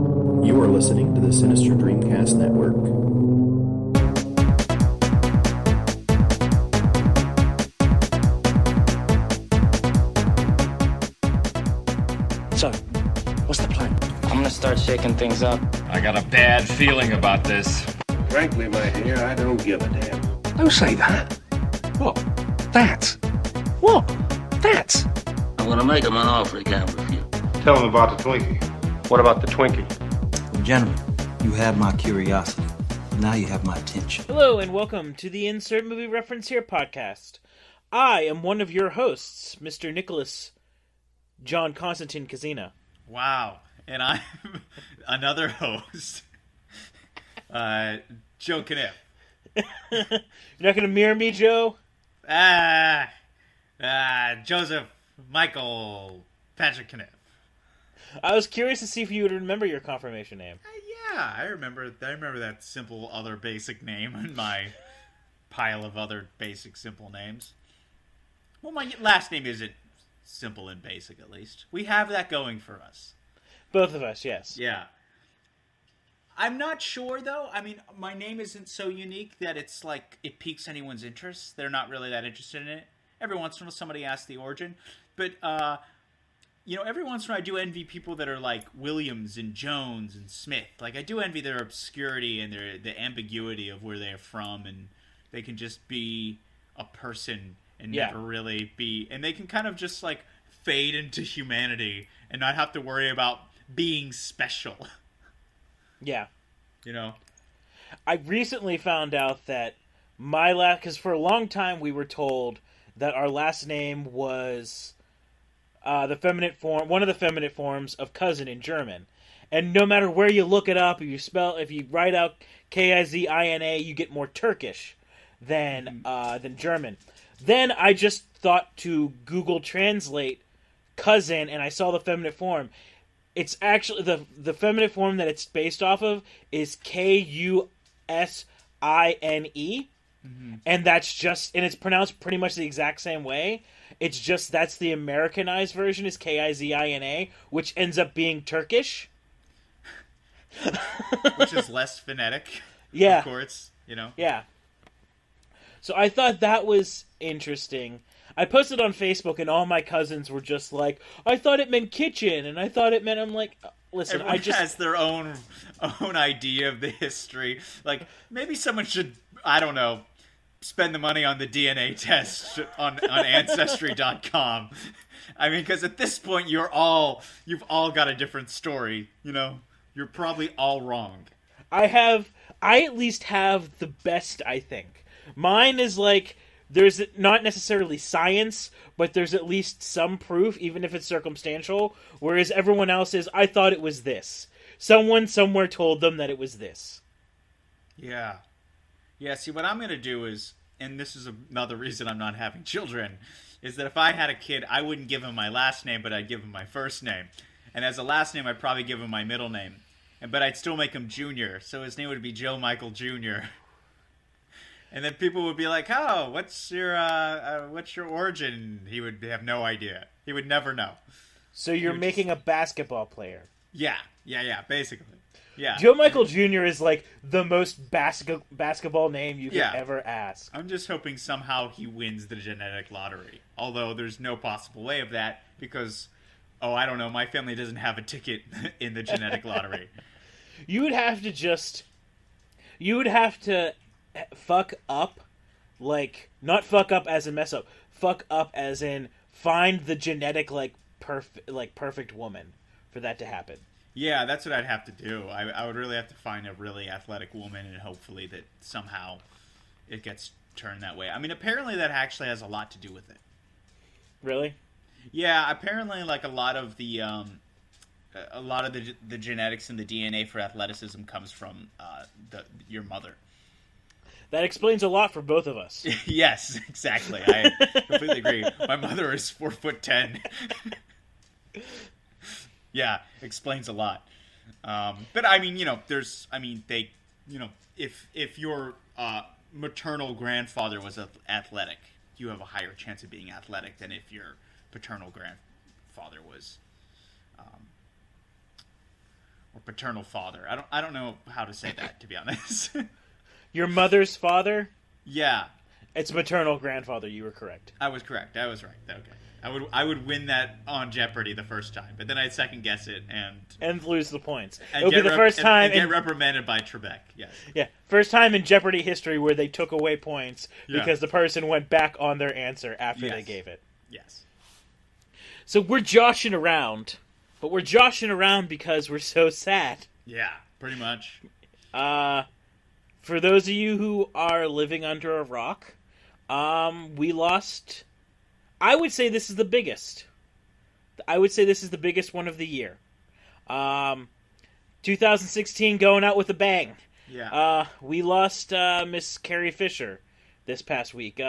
You are listening to the Sinister DreamCast Network. So, what's the plan? I'm gonna start shaking things up. I got a bad feeling about this. Frankly, my dear, I don't give a damn. Don't say that. What? That? What? That? I'm gonna make him an offer he can't refuse. Tell him about the Twinkie. What about the Twinkie? Gentlemen, you have my curiosity. Now you have my attention. Hello and welcome to the Insert Movie Reference Here podcast. I am one of your hosts, Mr. Nicholas John Constantine Kazina. Wow. And I'm another host, Joe Conniff. You're not going to mirror me, Joe? Joseph Michael Patrick Conniff. I was curious to see if you would remember your confirmation name. Yeah, I remember that simple other basic name in my pile of other basic simple names. Well, my last name isn't simple and basic, at least. We have that going for us. Both of us, yes. Yeah. I'm not sure, though. I mean, my name isn't so unique that it's like it piques anyone's interest. They're not really that interested in it. Every once in a while, somebody asks the origin. But, every once in a while I do envy people that are like Williams and Jones and Smith. Like, I do envy their obscurity and the ambiguity of where they're from. And they can just be a person and never really be... And they can kind of just, like, fade into humanity and not have to worry about being special. Yeah. You know? I recently found out that my last... Because for a long time we were told that our last name was the feminine form, one of the feminine forms of cousin in German. And no matter where you look it up, if you write out Kizina, you get more Turkish than German. Then I just thought to Google Translate cousin, and I saw the feminine form. It's actually the feminine form that it's based off of is Kusine, and it's pronounced pretty much the exact same way. It's just that's the Americanized version is Kizina, which ends up being Turkish, which is less phonetic. Yeah, of course, Yeah. So I thought that was interesting. I posted on Facebook, and all my cousins were just like, I thought it meant kitchen, and I thought it meant... I'm like, listen, everyone has their own idea of the history. Like, maybe someone should, I don't know, spend the money on the DNA test on Ancestry.com. I mean, because at this point, you've all got a different story, You're probably all wrong. I at least have the best, I think. Mine is like... There's not necessarily science, but there's at least some proof, even if it's circumstantial, whereas everyone else is, I thought it was this. Someone somewhere told them that it was this. Yeah. Yeah, see, what I'm going to do is, and this is another reason I'm not having children, is that if I had a kid, I wouldn't give him my last name, but I'd give him my first name. And as a last name, I'd probably give him my middle name. But I'd still make him Junior, so his name would be Joe Michael Jr., and then people would be like, "Oh, what's your origin?" He would have no idea. He would never know. So you're making a basketball player. Yeah, basically. Yeah. Joe Michael Jr. is like the most basketball name you could ever ask. I'm just hoping somehow he wins the genetic lottery. Although there's no possible way of that because, I don't know, my family doesn't have a ticket in the genetic lottery. You would have to fuck up, like, not fuck up as in mess up, fuck up as in find the genetic, perfect woman for that to happen. Yeah, that's what I'd have to do. I would really have to find a really athletic woman, and hopefully that somehow it gets turned that way. I mean, apparently that actually has a lot to do with it. Really? Yeah, apparently, like, a lot of the genetics and the DNA for athleticism comes from your mother. That explains a lot for both of us. Yes, exactly. I completely agree. My mother is 4'10". Yeah, explains a lot. But I mean, if your maternal grandfather was athletic, you have a higher chance of being athletic than if your paternal grandfather was, or paternal father. I don't know how to say that, to be honest. Your mother's father? Yeah. It's maternal grandfather. You were correct. I was correct. I was right. Okay. I would win that on Jeopardy the first time, but then I'd second guess it and lose the points. And It'll be the first time and get reprimanded by Trebek. Yes. Yeah, first time in Jeopardy history where they took away points because the person went back on their answer after they gave it. Yes. So we're joshing around, but we're joshing around because we're so sad. Yeah, pretty much. For those of you who are living under a rock, we lost. I would say this is the biggest. I would say this is the biggest one of the year. 2016 going out with a bang. Yeah. We lost Miss Carrie Fisher this past week.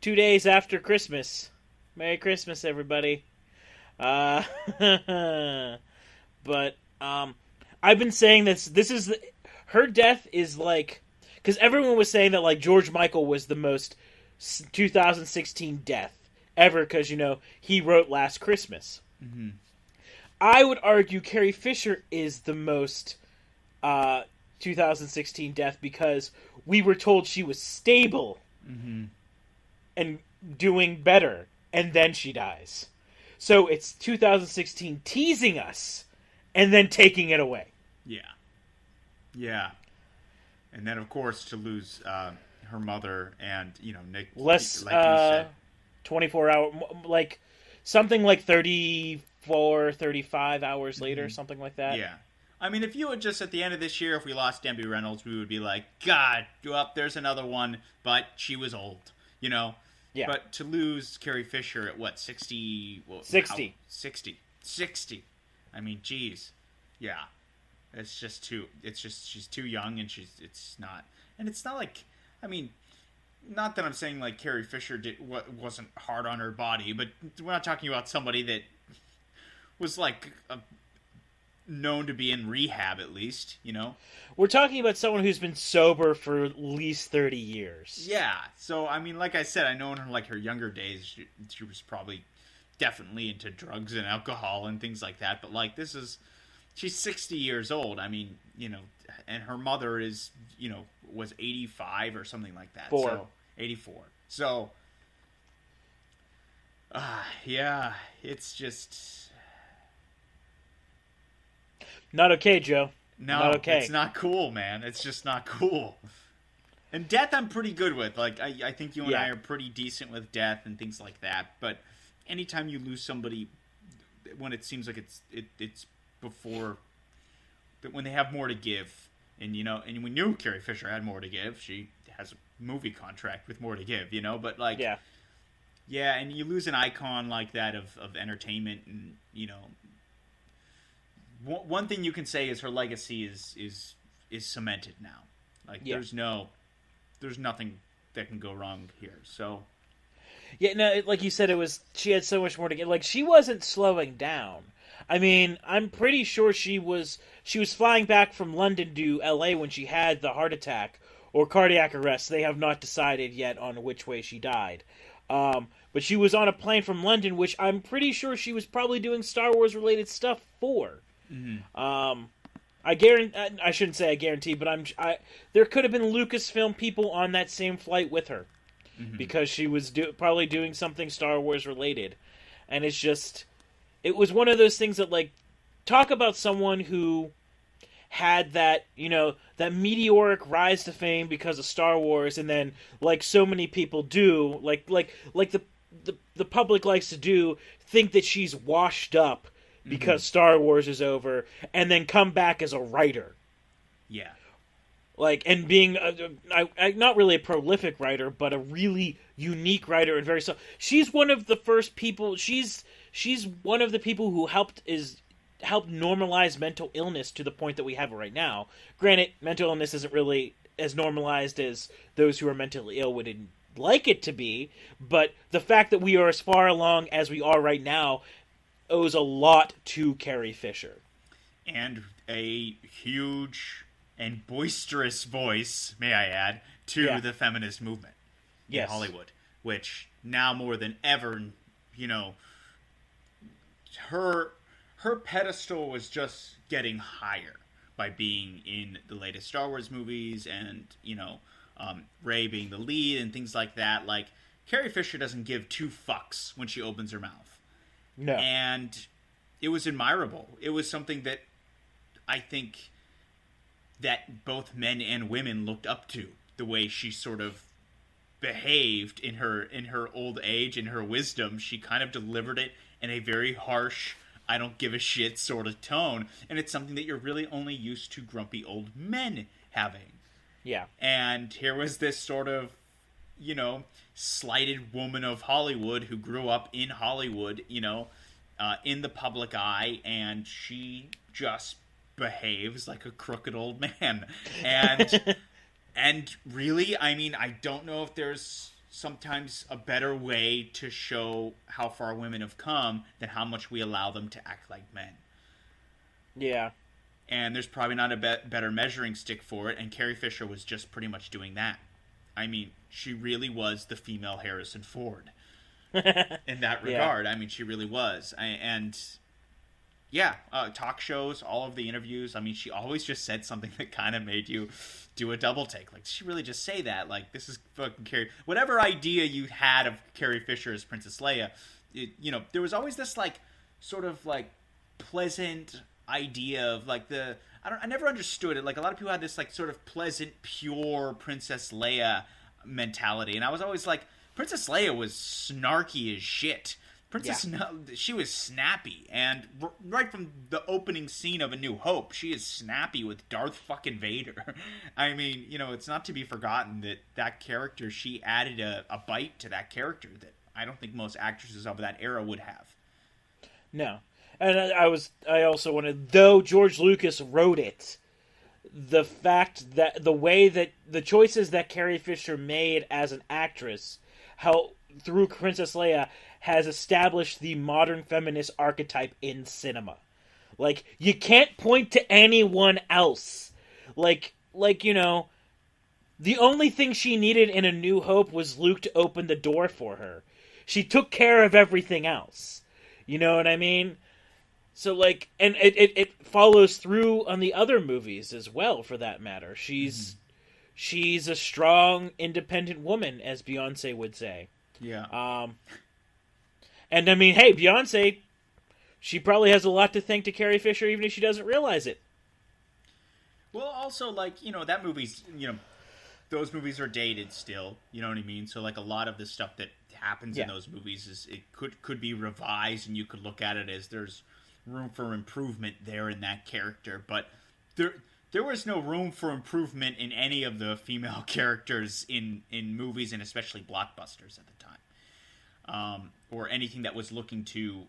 2 days after Christmas. Merry Christmas, everybody. But I've been saying this is her death is like, because everyone was saying that like George Michael was the most 2016 death ever because, he wrote Last Christmas. Mm-hmm. I would argue Carrie Fisher is the most 2016 death because we were told she was stable and doing better, and then she dies. So it's 2016 teasing us and then taking it away. Yeah. Yeah. And then, of course, to lose her mother and, Nick. Less, like you said. 24 hour, like, something like 34, 35 hours later, something like that. Yeah. I mean, if you would just, at the end of this year, if we lost Debbie Reynolds, we would be like, God, there's another one, but she was old, Yeah. But to lose Carrie Fisher at, what, 60? Well, 60. 60. I mean, geez. Yeah. It's just she's too young, and it's not like, I mean, not that I'm saying like Carrie Fisher wasn't hard on her body, but we're not talking about somebody that was like known to be in rehab at least, We're talking about someone who's been sober for at least 30 years. Yeah. So, I mean, like I said, I know in her younger days, she was probably definitely into drugs and alcohol and things like that, but like she's 60 years old. I mean, and her mother is, was 85 or something like that. 84. So, yeah, it's just not okay, Joe. No, not okay. It's not cool, man. It's just not cool. And death I'm pretty good with. Like, I think you and I are pretty decent with death and things like that. But anytime you lose somebody when it seems like it's before, when they have more to give, and and we knew Carrie Fisher had more to give. She has a movie contract with more to give, but like, yeah, and you lose an icon like that of entertainment, and one thing you can say is her legacy is cemented now. Like, there's nothing that can go wrong here. So. Yeah, no, like you said, she had so much more to give. Like, she wasn't slowing down. I mean, I'm pretty sure she was flying back from London to LA when she had the heart attack or cardiac arrest. They have not decided yet on which way she died. But she was on a plane from London, which I'm pretty sure she was probably doing Star Wars related stuff for. Mm-hmm. I shouldn't say I guarantee, but there could have been Lucasfilm people on that same flight with her. Because she was probably doing something Star Wars related. And it's just, it was one of those things that, like, talk about someone who had that, that meteoric rise to fame because of Star Wars, and then, like so many people do, like the public likes to do, think that she's washed up because Star Wars is over, and then come back as a writer. Yeah. Like, and being not really a prolific writer, but a really unique writer, and very so. She's one of the first people. She's one of the people who helped normalize mental illness to the point that we have it right now. Granted, mental illness isn't really as normalized as those who are mentally ill would like it to be, but the fact that we are as far along as we are right now owes a lot to Carrie Fisher. And a huge and boisterous voice, may I add, to the feminist movement in Hollywood, which now more than ever, her her pedestal was just getting higher by being in the latest Star Wars movies and, Rey being the lead and things like that. Like, Carrie Fisher doesn't give two fucks when she opens her mouth. No. And it was admirable. It was something that I think that both men and women looked up to, the way she sort of behaved in her old age, in her wisdom. She kind of delivered it in a very harsh, I don't give a shit sort of tone, and it's something that you're really only used to grumpy old men having. Yeah. And here was this sort of, slighted woman of Hollywood who grew up in Hollywood, in the public eye, and she just behaves like a crooked old man. And and really, I mean, I don't know if there's sometimes a better way to show how far women have come than how much we allow them to act like men. Yeah. And there's probably not a better measuring stick for it, and Carrie Fisher was just pretty much doing that. I mean, she really was the female Harrison Ford in that regard. Yeah. I mean, she really was. Talk shows, all of the interviews, I mean, she always just said something that kind of made you do a double take. Like, did she really just say that? Like, this is fucking Carrie. Whatever idea you had of Carrie Fisher as Princess Leia, there was always this, like, sort of, like, pleasant idea of, like, I never understood it. Like, a lot of people had this, like, sort of pleasant, pure Princess Leia mentality. And I was always like, Princess Leia was snarky as shit. She was snappy, and right from the opening scene of A New Hope, she is snappy with Darth fucking Vader. I mean, it's not to be forgotten that character, she added a bite to that character that I don't think most actresses of that era would have. No. And I also wanted, though George Lucas wrote it, the fact that the way that the choices that Carrie Fisher made as an actress, how through Princess Leia, has established the modern feminist archetype in cinema. Like, you can't point to anyone else. Like, the only thing she needed in A New Hope was Luke to open the door for her. She took care of everything else. You know what I mean? So, like, and it follows through on the other movies as well, for that matter. She's a strong, independent woman, as Beyonce would say. Yeah. And I mean, hey, Beyonce, she probably has a lot to thank to Carrie Fisher, even if she doesn't realize it. Well, also, like, that movie's, those movies are dated still, you know what I mean? So, like, a lot of the stuff that happens in those movies it could be revised, and you could look at it as there's room for improvement there in that character, but there was no room for improvement in any of the female characters in movies, and especially blockbusters at the time. Or anything that was looking to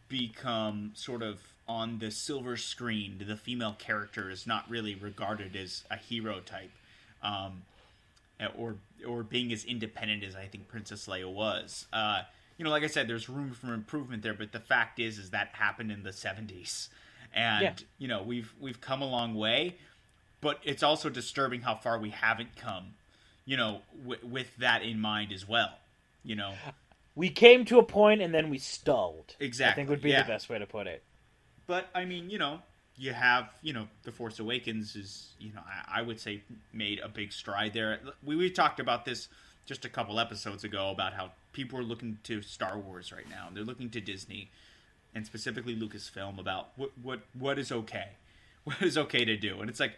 become sort of on the silver screen. The female character is not really regarded as a hero type, or being as independent as I think Princess Leia was. Like I said, there's room for improvement there, but the fact is that happened in the 70s. And, we've come a long way, but it's also disturbing how far we haven't come, with that in mind as well, We came to a point and then we stalled. Exactly. I think would be the best way to put it. But, I mean, you have, The Force Awakens is, I would say made a big stride there. We talked about this just a couple episodes ago about how people are looking to Star Wars right now. They're looking to Disney, and specifically Lucasfilm, about what is okay. What is okay to do. And it's like,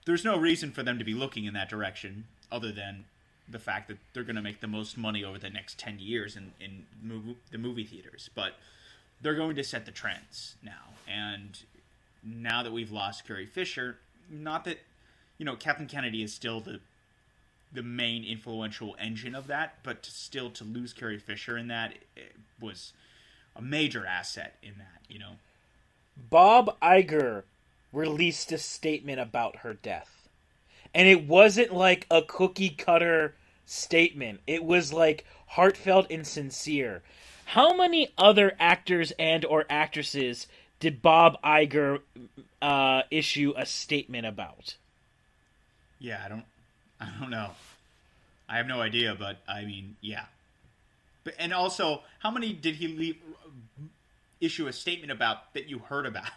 there's no reason for them to be looking in that direction other than the fact that they're going to make the most money over the next 10 years in the movie theaters. But they're going to set the trends now. And now that we've lost Carrie Fisher, not that, Kathleen Kennedy is still the main influential engine of that, but to lose Carrie Fisher in that, it was a major asset in that, Bob Iger released a statement about her death. And it wasn't like a cookie cutter statement. It was like heartfelt and sincere. How many other actors and or actresses did Bob Iger issue a statement about? Yeah, I don't know. I have no idea, but I mean, yeah. But and also, how many did he leave? issue a statement about that you heard about.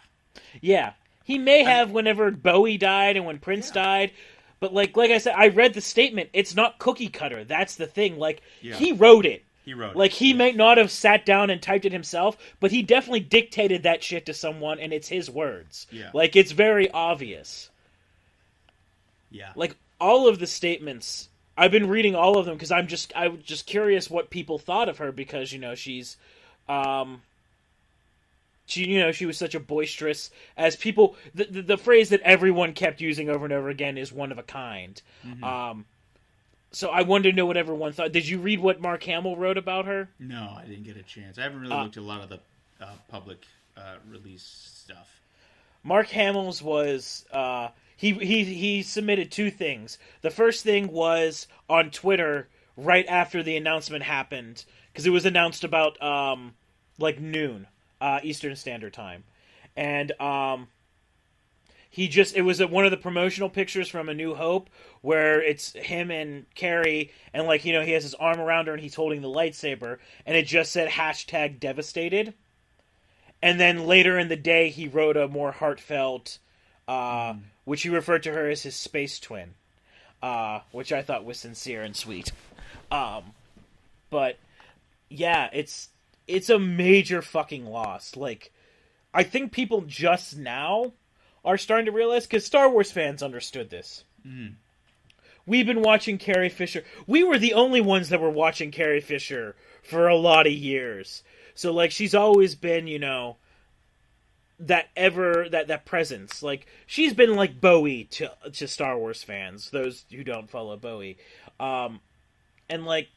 Yeah. He may have whenever Bowie died and when Prince died, but like I said, I read the statement. It's not cookie cutter. That's the thing. Like, he wrote it. He wrote it. Like, he might not have sat down and typed it himself, but he definitely dictated that shit to someone, and it's his words. Yeah. Like, it's very obvious. Yeah. Like, all of the statements, I've been reading all of them because I was just curious what people thought of her because, you know, she's, she was such a boisterous, as people, the phrase that everyone kept using over and over again is one of a kind. Mm-hmm. So I wanted to know what everyone thought. Did you read what Mark Hamill wrote about her? No, I didn't get a chance. I haven't really looked at a lot of the public release stuff. Mark Hamill's was he submitted two things. The first thing was on Twitter right after the announcement happened because it was announced about like noon Eastern Standard Time, and it was one of the promotional pictures from A New Hope where it's him and Carrie, and like, you know, he has his arm around her and he's holding the lightsaber, and it just said #devastated. And then later in the day, he wrote a more heartfelt, which he referred to her as his space twin, which I thought was sincere and sweet. But yeah, it's a major fucking loss. Like, I think people just now are starting to realize, because Star Wars fans understood this. Mm. We've been watching Carrie Fisher. We were the only ones that were watching Carrie Fisher for a lot of years. So, like, she's always been, you know, that presence. Like, she's been like Bowie to Star Wars fans, those who don't follow Bowie. And, like,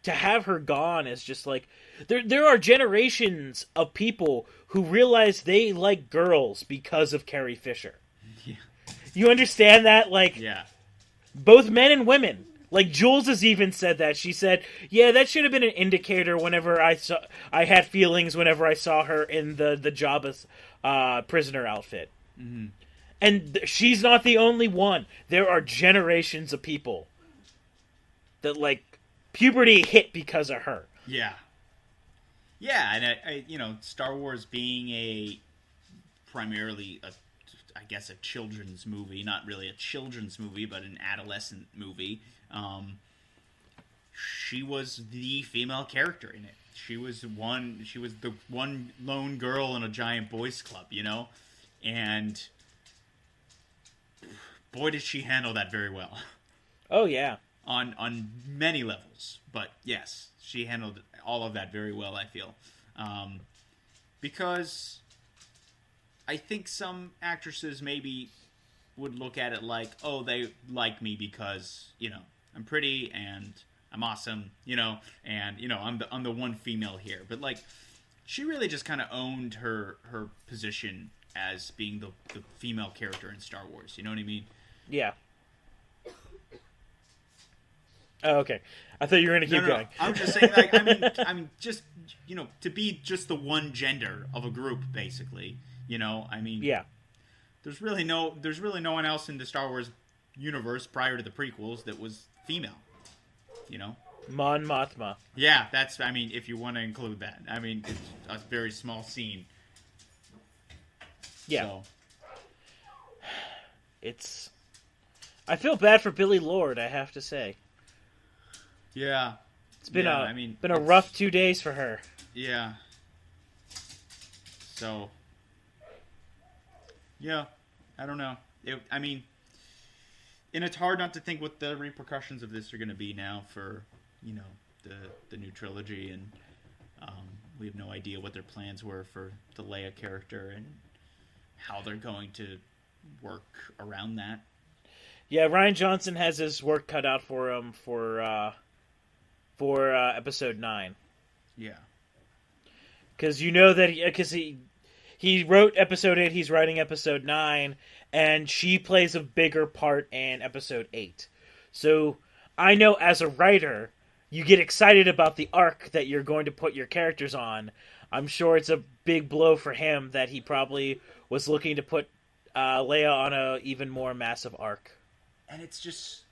to have her gone is just, like, there are generations of people who realize they like girls because of Carrie Fisher. Yeah. You understand that? Like, yeah. Both men and women. Like, Jules has even said that. She said, yeah, that should have been an indicator whenever I had feelings whenever I saw her in the Jabba's prisoner outfit. Mm-hmm. And she's not the only one. There are generations of people that, like, puberty hit because of her. Yeah. Yeah, and I you know, Star Wars being primarily I guess a children's movie, not really a children's movie, but an adolescent movie. She was the female character in it. She was the one lone girl in a giant boys club, you know? And boy, did she handle that very well. Oh, yeah. On many levels. But yes, she handled all of that very well, I feel. Because I think some actresses maybe would look at it like, oh, they like me because, you know, I'm pretty and I'm awesome, you know, and, you know, I'm the one female here. But, like, she really just kind of owned her position as being the female character in Star Wars. You know what I mean? Yeah. Oh, okay. I thought you were going to keep going. I'm just saying, like, I mean, just, you know, to be just the one gender of a group, basically, you know, I mean, yeah. There's really no one else in the Star Wars universe prior to the prequels that was female, you know? Mon Mothma. Yeah, that's, I mean, if you want to include that. I mean, it's a very small scene. Yeah. So. I feel bad for Billie Lourd, I have to say. Yeah. It's been a rough 2 days for her. Yeah. So. Yeah. I don't know. And it's hard not to think what the repercussions of this are going to be now for, you know, the new trilogy, and we have no idea what their plans were for the Leia character and how they're going to work around that. Yeah, Rian Johnson has his work cut out for him for episode 9. Yeah. Because you know that he wrote episode 8, he's writing episode 9, and she plays a bigger part in episode 8. So I know as a writer, you get excited about the arc that you're going to put your characters on. I'm sure it's a big blow for him that he probably was looking to put Leia on a even more massive arc. And it's just,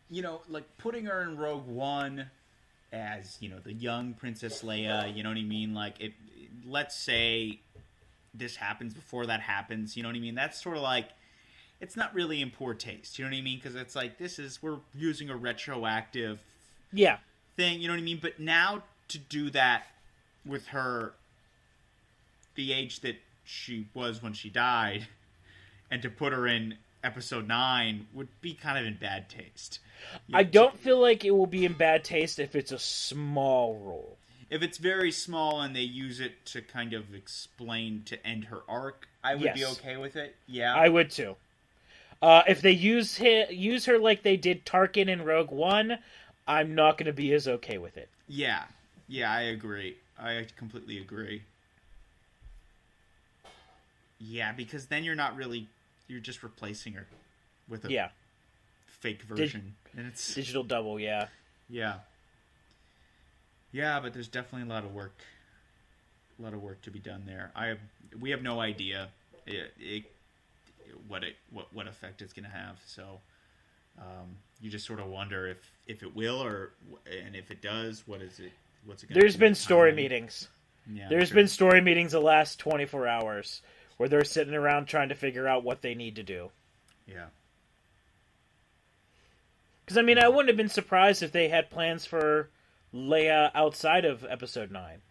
you know, like putting her in Rogue One as, you know, the young Princess Leia, you know what I mean? Like, let's say this happens before that happens, you know what I mean? That's sort of like, it's not really in poor taste, you know what I mean? Because it's like, we're using a retroactive thing, you know what I mean? But now to do that with her, the age that she was when she died, and to put her in episode 9 would be kind of in bad taste. I don't feel like it will be in bad taste if it's a small role. If it's very small and they use it to kind of explain to end her arc, I would be okay with it. Yeah, I would too. If they use her like they did Tarkin in Rogue One, I'm not going to be as okay with it. Yeah, I agree. I completely agree. Yeah, because then you're you're just replacing her with a fake version. And it's digital double, yeah. Yeah, but there's definitely a lot of work to be done there. We have no idea what effect it's going to have. So you just sort of wonder if it will, and if it does, what's it going to do? There's been story meetings. Yeah, There's been story meetings the last 24 hours where they're sitting around trying to figure out what they need to do. Yeah. Because, I mean, I wouldn't have been surprised if they had plans for Leia outside of Episode 9.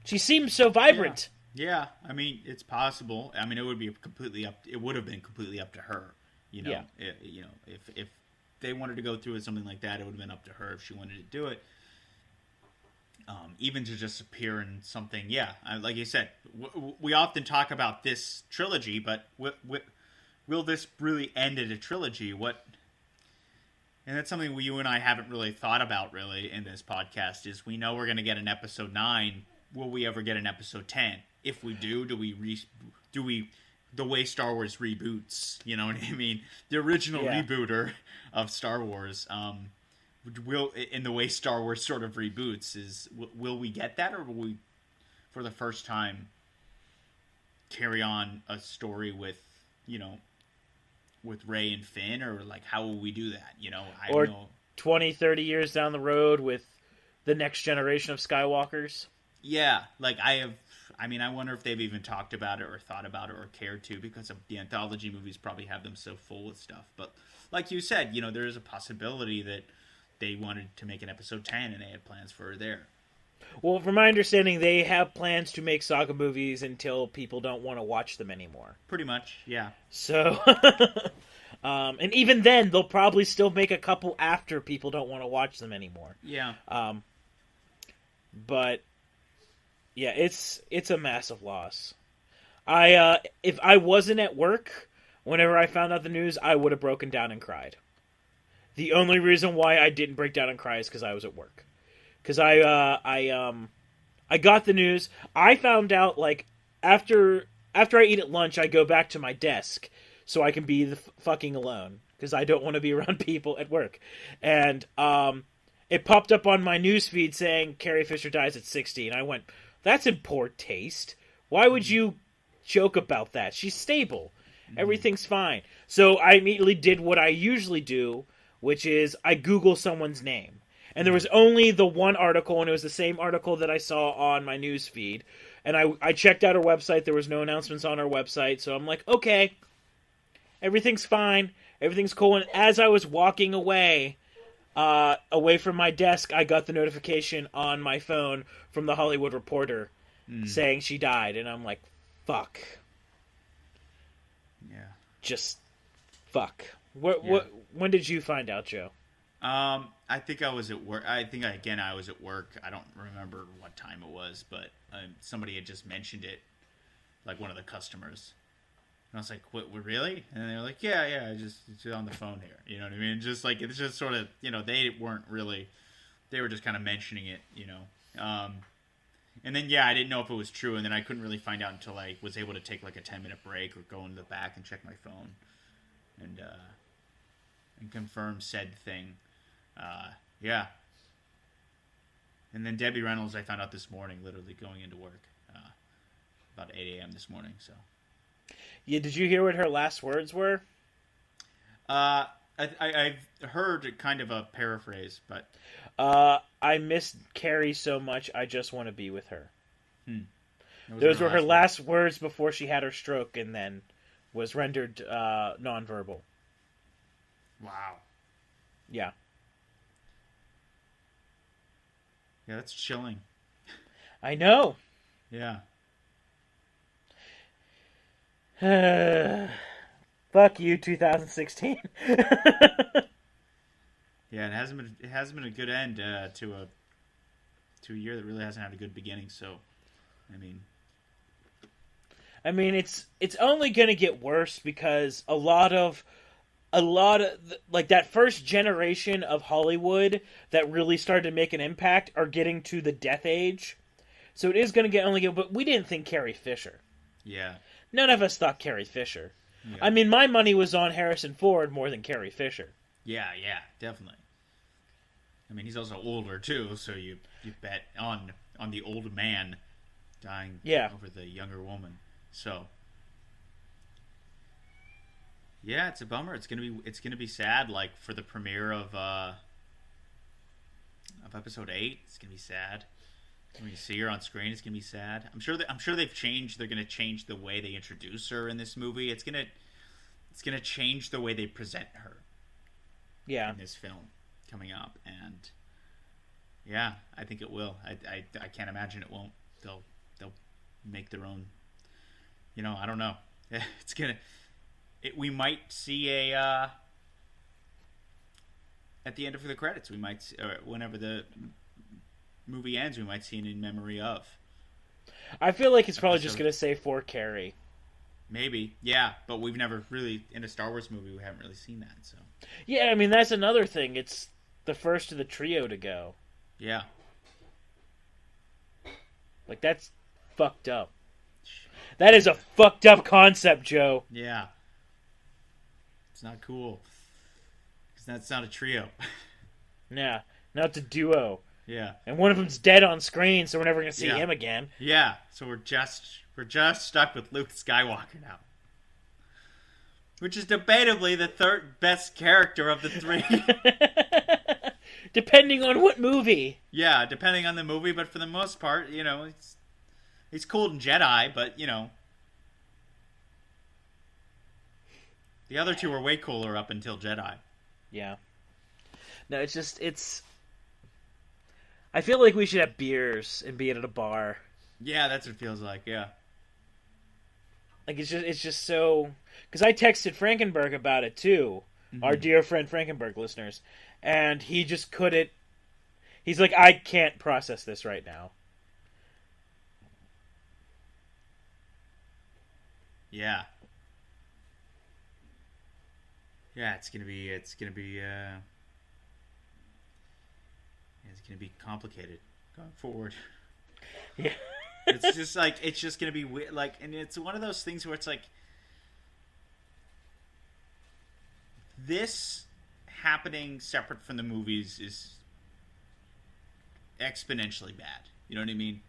She seems so vibrant. Yeah, I mean, it's possible. I mean, it would have been completely up to her. You know, if they wanted to go through with something like that, it would have been up to her if she wanted to do it. Even to just appear in something, like you said, we often talk about this trilogy, but will this really end at a trilogy? And that's something you and I haven't really thought about really in this podcast. Is we know we're going to get an episode 9. Will we ever get an episode 10? If we do we the way Star Wars reboots? You know what I mean? The original rebooter of Star Wars. Will, in the way Star Wars sort of reboots, will we get that, or will we, for the first time, carry on a story with Rey and Finn, or like how will we do that? I don't know. 20, 30 years down the road with the next generation of Skywalkers. Yeah, like I wonder if they've even talked about it or thought about it or cared to, because of the anthology movies probably have them so full with stuff. But like you said, there is a possibility that they wanted to make an episode 10 and they had plans for her there. Well, from my understanding, they have plans to make saga movies until people don't want to watch them anymore. Pretty much, yeah. So, and even then, they'll probably still make a couple after people don't want to watch them anymore. Yeah. But yeah, it's a massive loss. If I wasn't at work, whenever I found out the news, I would have broken down and cried. The only reason why I didn't break down and cry is because I was at work. Because I got the news. I found out like after I eat at lunch, I go back to my desk so I can be fucking alone because I don't want to be around people at work. And it popped up on my newsfeed saying Carrie Fisher dies at 60, and I went, "That's in poor taste. Why would you joke about that? She's stable. Everything's fine." So I immediately did what I usually do, which is I Google someone's name. And there was only the one article, and it was the same article that I saw on my news feed. And I checked out her website. There was no announcements on her website. So I'm like, okay, everything's fine. Everything's cool. And as I was walking away from my desk, I got the notification on my phone from the Hollywood Reporter saying she died. And I'm like, fuck. Yeah. Just fuck. When did you find out, Joe? I think I was at work. I was at work. I don't remember what time it was, but somebody had just mentioned it, like one of the customers. And I was like, "What? Really?" And they're like, "Yeah, it's on the phone here." You know what I mean? Just like it's just sort of, they weren't really, they were just kind of mentioning it, And then I didn't know if it was true, and then I couldn't really find out until I was able to take like a 10-minute break or go in the back and check my phone, and confirm said thing. Yeah. And then Debbie Reynolds, I found out this morning, literally going into work, about 8 a.m. this morning. So. Yeah, did you hear what her last words were? I I've heard kind of a paraphrase, but I miss Carrie so much. I just want to be with her. those Those were her words. last words before she had her stroke, and then was rendered nonverbal. Wow. Yeah. Yeah, that's chilling. I know. Yeah. Fuck you, 2016. Yeah, it hasn't been a good end to a year that really hasn't had a good beginning. So, I mean, it's only gonna get worse because a lot of like that first generation of Hollywood that really started to make an impact are getting to the death age. So it is gonna only get. But we didn't think Carrie Fisher. yeah, None of us thought Carrie Fisher. Yeah. I mean, my money was on Harrison Ford more than Carrie Fisher. yeah, definitely. I mean, he's also older too, so you bet on the old man dying over the younger woman. So, yeah, it's a bummer. It's gonna be sad. Like for the premiere of episode 8, it's gonna be sad. When you see her on screen, it's gonna be sad. I'm sure they've changed. They're gonna change the way they introduce her in this movie. It's gonna change the way they present her. Yeah. In this film coming up, and yeah, I think it will. I can't imagine it won't. They'll make their own. I don't know. It's gonna. We might see a at the end of the credits. We might see, or whenever the movie ends, we might see an in memory of. I feel like it's probably just gonna say for Carrie. Maybe, yeah, but we've never really in a Star Wars movie we haven't really seen that. So yeah, I mean that's another thing. It's the first of the trio to go. Yeah, like that's fucked up. That is a fucked up concept, Joe. Yeah, it's not cool because that's not a trio. Yeah, now it's a duo. Yeah, and one of them's dead on screen, so we're never gonna see him again. Yeah, so we're just stuck with Luke Skywalker now, which is debatably the third best character of the three. Depending on what movie. Yeah, depending on the movie, but for the most part, he's cool in Jedi, but the other two were way cooler up until Jedi. Yeah. No, it's. I feel like we should have beers and be at a bar. Yeah, that's what it feels like. Yeah. Like it's just so. Because I texted Frankenberg about it too, our dear friend Frankenberg listeners, and he just couldn't. He's like, I can't process this right now. Yeah. Yeah, it's gonna be complicated going forward. Yeah. It's just gonna be weird. Like, and it's one of those things where it's like this happening separate from the movies is exponentially bad. You know what I mean?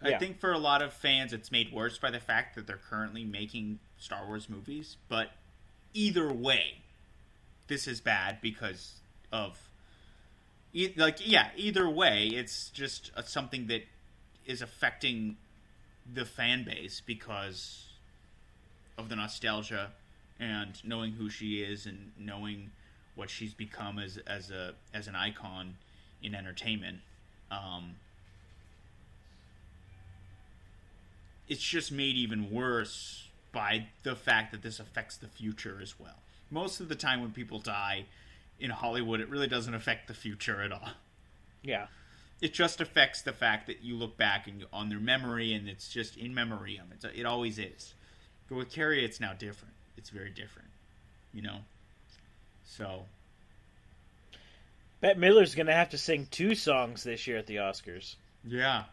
Yeah. I think for a lot of fans, it's made worse by the fact that they're currently making Star Wars movies. But either way, this is bad because of either way, it's just something that is affecting the fan base because of the nostalgia and knowing who she is and knowing what she's become as an icon in entertainment. It's just made even worse by the fact that this affects the future as well. Most of the time when people die in Hollywood, it really doesn't affect the future at all. Yeah. It just affects the fact that you look back on their memory, and it's just in memoriam. It always is. But with Carrie, it's now different. It's very different, So. Bette Midler's going to have to sing 2 songs this year at the Oscars. Yeah.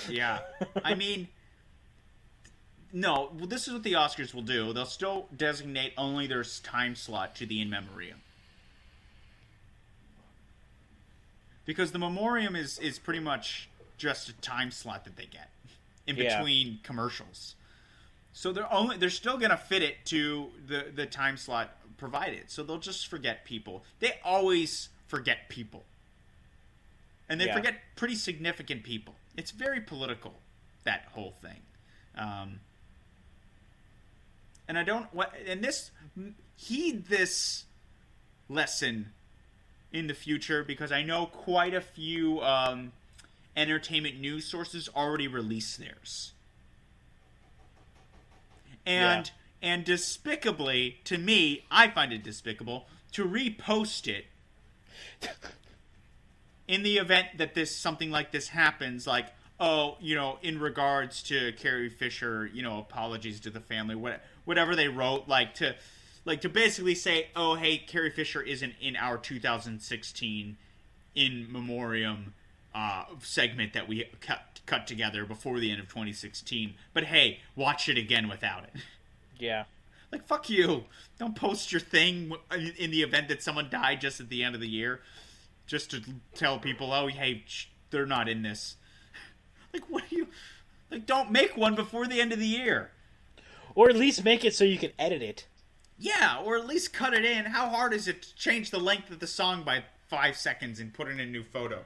Yeah. I mean, no. Well, this is what the Oscars will do. They'll still designate only their time slot to the in memoriam. Because the memoriam is pretty much just a time slot that they get in between commercials. So they're still gonna fit it to the time slot provided. So they'll just forget people. They always forget people. And they forget pretty significant people. It's very political, that whole thing. And I don't... heed this lesson in the future, because I know quite a few entertainment news sources already released theirs. And despicably, to me, I find it despicable to repost it in the event that something like this happens, like, oh, in regards to Carrie Fisher, apologies to the family, whatever they wrote, like to basically say, oh, hey, Carrie Fisher isn't in our 2016 in memoriam segment that we cut together before the end of 2016. But hey, watch it again without it. Yeah. Like, fuck you. Don't post your thing in the event that someone died just at the end of the year, just to tell people, oh, hey, they're not in this. Like, what do you... Like, don't make one before the end of the year. Or at least make it so you can edit it. Yeah, or at least cut it in. How hard is it to change the length of the song by 5 seconds and put in a new photo?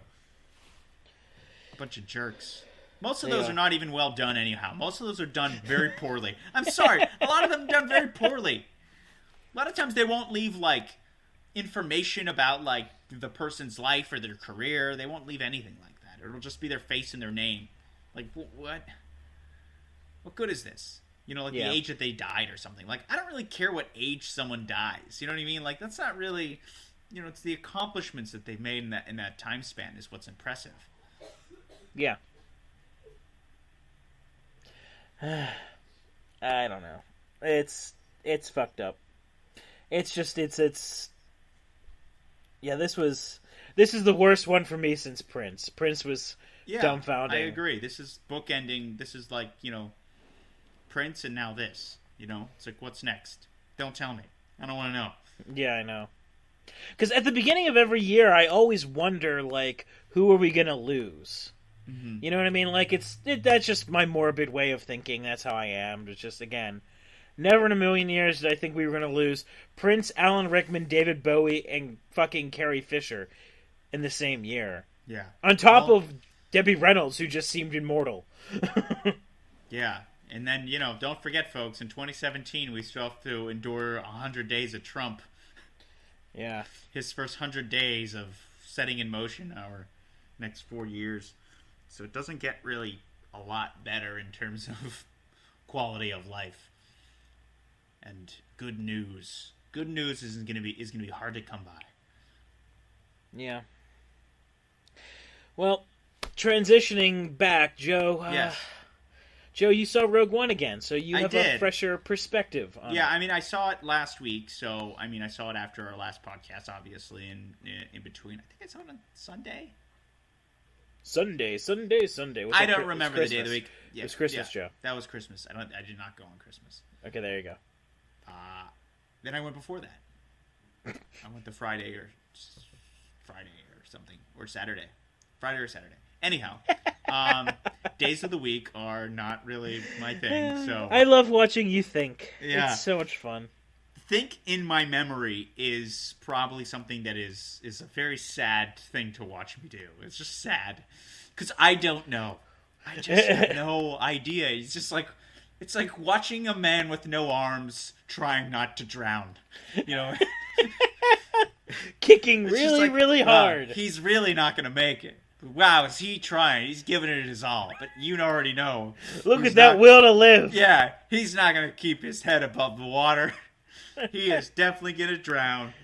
Bunch of jerks. Most of those are not even well done anyhow. Most of those are done very poorly. I'm sorry. A lot of them are done very poorly. A lot of times they won't leave, like, information about, like, the person's life or their career. They won't leave anything like that. It'll just be their face and their name. Like, what? What good is this? Like the age that they died or something. Like, I don't really care what age someone dies. You know what I mean? Like, that's not really... it's the accomplishments that they've made in that time span is what's impressive. Yeah. I don't know. It's fucked up. It's just yeah, this is the worst one for me since Prince. Prince was dumbfounding. I agree. This is bookending. This is like, Prince and now this. It's like, what's next? Don't tell me. I don't want to know. Yeah, I know. Because at the beginning of every year, I always wonder, like, who are we going to lose? Mm-hmm. You know what I mean? Like, that's just my morbid way of thinking. That's how I am. It's just, again, never in a million years did I think we were going to lose Prince, Alan Rickman, David Bowie, and fucking Carrie Fisher in the same year. Yeah. On top of Debbie Reynolds, who just seemed immortal. Yeah. And then, don't forget, folks, in 2017, we still have to endure 100 days of Trump. Yeah. His first 100 days of setting in motion our next 4 years. So it doesn't get really a lot better in terms of quality of life. And good news. Good news is gonna be hard to come by. Yeah. Well, transitioning back, Joe. Yes. Joe, you saw Rogue One again, so you have a fresher perspective on it. I mean, I saw it last week, so, I mean, I saw it after our last podcast, obviously, and in between. I think I saw it on Sunday. Sunday. I don't remember the day of the week. Yeah, it was Christmas, Joe. That was Christmas. I did not go on Christmas. Okay, there you go. Then I went before that. I went the Friday or something, or Saturday. Friday or Saturday. Anyhow, days of the week are not really my thing. So I love watching you think. Yeah. It's so much fun. Think in my memory is probably something that is a very sad thing to watch me do. It's just sad because I don't know. I just have no idea. It's like watching a man with no arms trying not to drown. Kicking really hard. He's really not going to make it. Wow, is he trying? He's giving it his all. But you already know. Look at that will to live. Yeah, he's not going to keep his head above the water. He is definitely going to drown.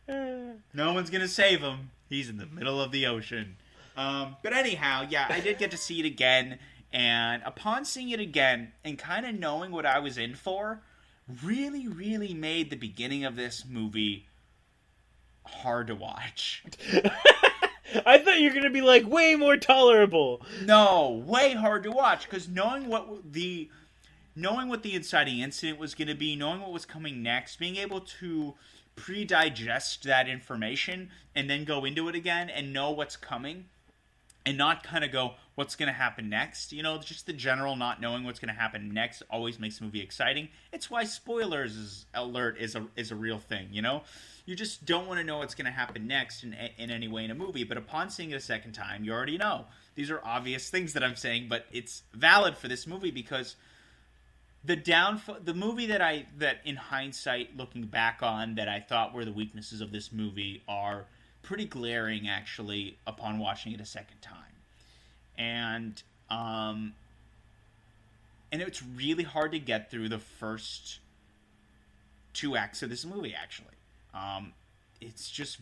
No one's going to save him. He's in the middle of the ocean. But anyhow, yeah, I did get to see it again. And upon seeing it again and kind of knowing what I was in for, really, really made the beginning of this movie hard to watch. I thought you were going to be like way more tolerable. No, way hard to watch because knowing what the inciting incident was going to be, knowing what was coming next, being able to pre-digest that information and then go into it again and know what's coming and not kind of go, what's going to happen next. You know, just the general not knowing what's going to happen next always makes the movie exciting. It's why spoilers alert is a real thing, you know? You just don't want to know what's going to happen next in any way in a movie, but upon seeing it a second time, you already know. These are obvious things that I'm saying, but it's valid for this movie because the movie that in hindsight, looking back on, that I thought were the weaknesses of this movie are pretty glaring, actually, upon watching it a second time. And it's really hard to get through the first 2 acts of this movie, actually. It's just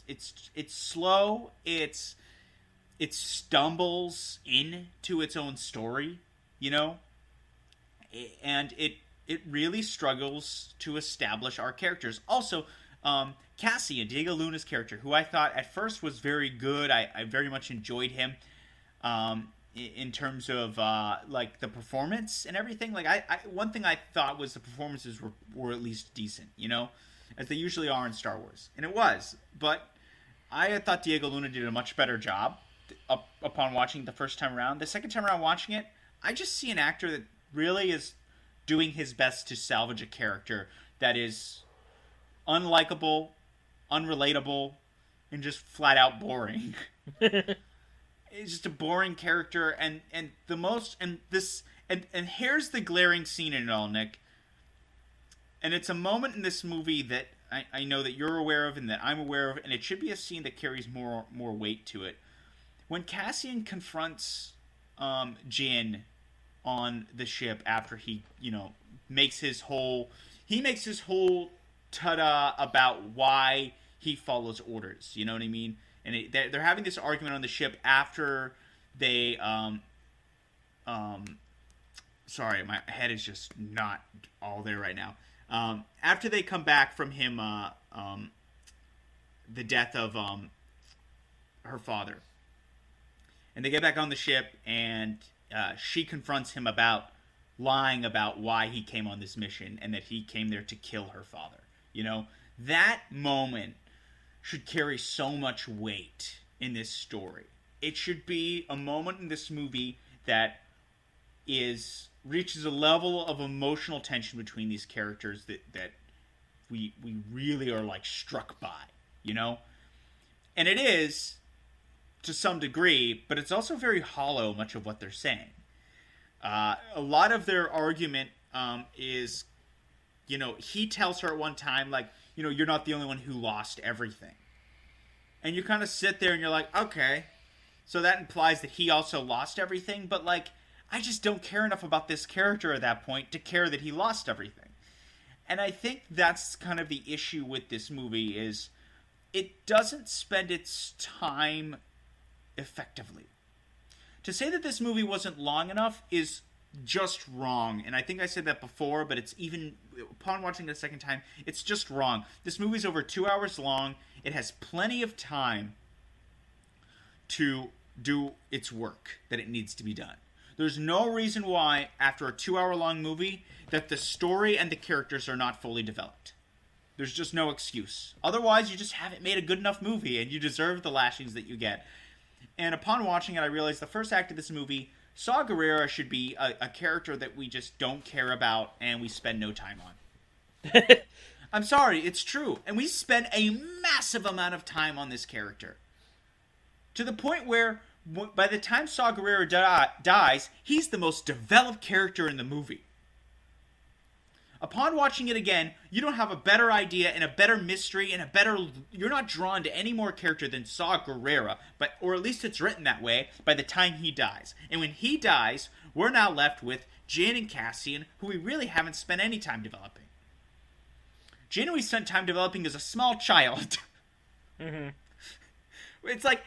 it's slow. It stumbles into its own story, you know? And it really struggles to establish our characters. Also, Cassian, Diego Luna's character, who I thought at first was very good. I very much enjoyed him in terms of like the performance and everything. Like one thing I thought was the performances were at least decent, you know, as they usually are in Star Wars, and it was. But I thought Diego Luna did a much better job upon watching it the first time around. The second time around watching it, I just see an actor that really is doing his best to salvage a character that is unlikable, unrelatable, and just flat out boring. It's just a boring character, and here's the glaring scene in it all, Nick. And it's a moment in this movie that I know that you're aware of and that I'm aware of, and it should be a scene that carries more weight to it. When Cassian confronts Jin on the ship after he, you know, makes his whole ta-da about why he follows orders, you know what I mean? And they're having this argument on the ship after they sorry, my head is just not all there right now. After they come back from him the death of her father, and they get back on the ship, and she confronts him about lying about why he came on this mission and that he came there to kill her father. You know, that moment should carry so much weight in this story. It should be a moment in this movie that reaches a level of emotional tension between these characters that we really are like struck by, you know? And it is to some degree, but it's also very hollow, much of what they're saying. A lot of their argument is, you know, he tells her at one time, like, you know, you're not the only one who lost everything. And you kind of sit there and you're like, okay, so that implies that he also lost everything, but, like, I just don't care enough about this character at that point to care that he lost everything. And I think that's kind of the issue with this movie, is it doesn't spend its time effectively. To say that this movie wasn't long enough is just wrong. And I think I said that before, but it's even, upon watching it a second time, it's just wrong. This movie's over 2 hours long. It has plenty of time to do its work that it needs to be done. There's no reason why, after a 2 hour long movie, that the story and the characters are not fully developed. There's just no excuse. Otherwise, you just haven't made a good enough movie, and you deserve the lashings that you get. And upon watching it, I realized the first act of this movie, Saw Gerrera should be a character that we just don't care about and we spend no time on. I'm sorry, it's true. And we spend a massive amount of time on this character. To the point where, by the time Saw Gerrera dies, he's the most developed character in the movie. Upon watching it again, you don't have a better idea and a better mystery and you're not drawn to any more character than Saw Gerrera, or at least it's written that way, by the time he dies. And when he dies, we're now left with Jin and Cassian, who we really haven't spent any time developing. Jin, we spent time developing as a small child. Mm-hmm. It's like,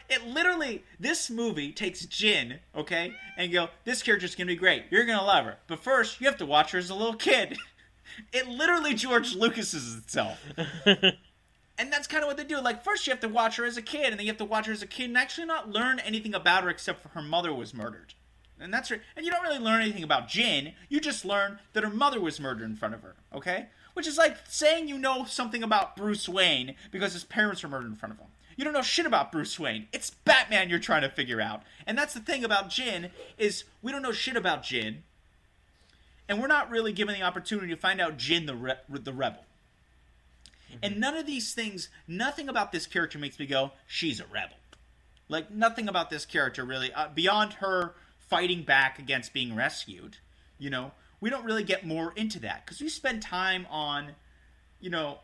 this movie takes Jin, okay, and you go, this character's gonna be great, you're gonna love her, but first, you have to watch her as a little kid. It literally George Lucas's itself. And that's kind of what they do. Like, first you have to watch her as a kid, and then you have to watch her as a kid and actually not learn anything about her except for her mother was murdered. And that's her. And you don't really learn anything about Jin. You just learn that her mother was murdered in front of her, okay? Which is like saying you know something about Bruce Wayne because his parents were murdered in front of him. You don't know shit about Bruce Wayne. It's Batman you're trying to figure out. And that's the thing about Jin, is we don't know shit about Jin. And we're not really given the opportunity to find out Jin the rebel. And none of these things, nothing about this character makes me go, she's a rebel. Like, nothing about this character really, beyond her fighting back against being rescued, you know, we don't really get more into that. Because we spend time on, you know,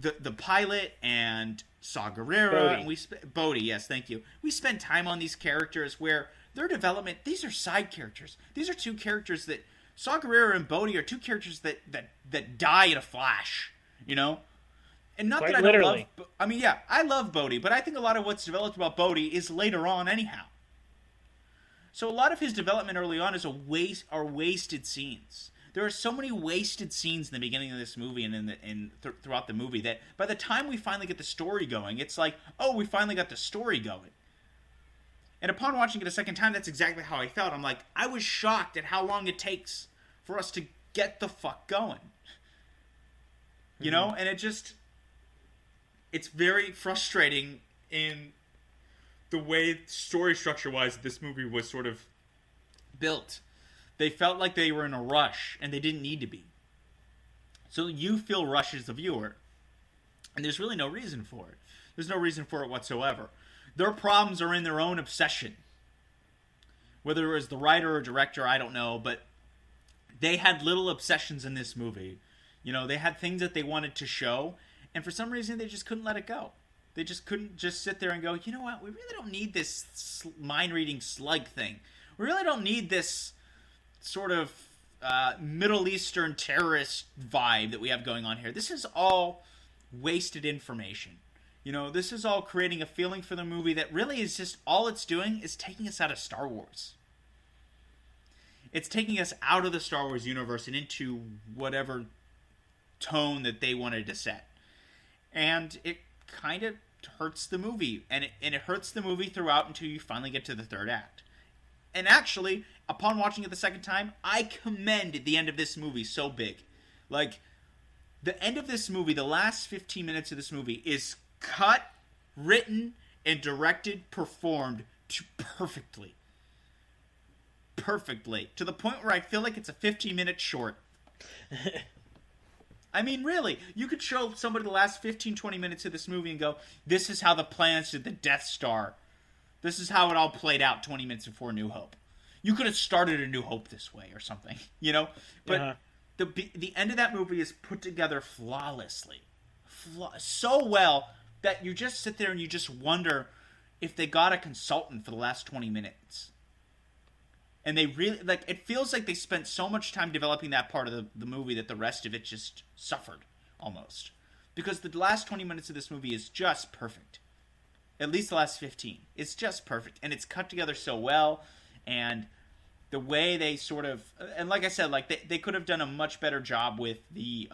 the pilot and Saw Gerrera. Bodhi. And Bodhi, yes, thank you. We spend time on these characters where their development, these are side characters. These are two characters that, Saw Gerrera and Bodhi are two characters that die in a flash, you know? And not Quite that I literally. don't love... I mean, yeah, I love Bodhi, but I think a lot of what's developed about Bodhi is later on anyhow. So a lot of his development early on is are wasted scenes. There are so many wasted scenes in the beginning of this movie and throughout the movie that by the time we finally get the story going, it's like, oh, we finally got the story going. And upon watching it a second time, that's exactly how I felt. I'm like, I was shocked at how long it takes for us to get the fuck going. You know? And it's very frustrating in the way story structure-wise this movie was sort of built. They felt like they were in a rush, and they didn't need to be. So you feel rushed as the viewer. And there's really no reason for it. There's no reason for it whatsoever. Their problems are in their own obsession. Whether it was the writer or director, I don't know, but they had little obsessions in this movie. You know, they had things that they wanted to show, and for some reason they just couldn't let it go. They just couldn't just sit there and go, you know what, we really don't need this mind-reading slug thing. We really don't need this sort of Middle Eastern terrorist vibe that we have going on here. This is all wasted information. You know, this is all creating a feeling for the movie that really is just, all it's doing is taking us out of Star Wars. It's taking us out of the Star Wars universe and into whatever tone that they wanted to set. And it kind of hurts the movie. And it hurts the movie throughout until you finally get to the third act. And actually, upon watching it the second time, I commend the end of this movie so big. Like, the end of this movie, the last 15 minutes of this movie is cut, written, and directed, performed perfectly. Perfectly. To the point where I feel like it's a 15-minute short. I mean, really, you could show somebody the last 15, 20 minutes of this movie and go, this is how the plans to the Death Star. This is how it all played out 20 minutes before New Hope. You could have started a New Hope this way or something, you know? But the end of that movie is put together flawlessly. So well that you just sit there and you just wonder if they got a consultant for the last 20 minutes. And they really, like, it feels like they spent so much time developing that part of the movie that the rest of it just suffered, almost. Because the last 20 minutes of this movie is just perfect. At least the last 15. It's just perfect. And it's cut together so well. And the way they sort of, and like I said, like they could have done a much better job with the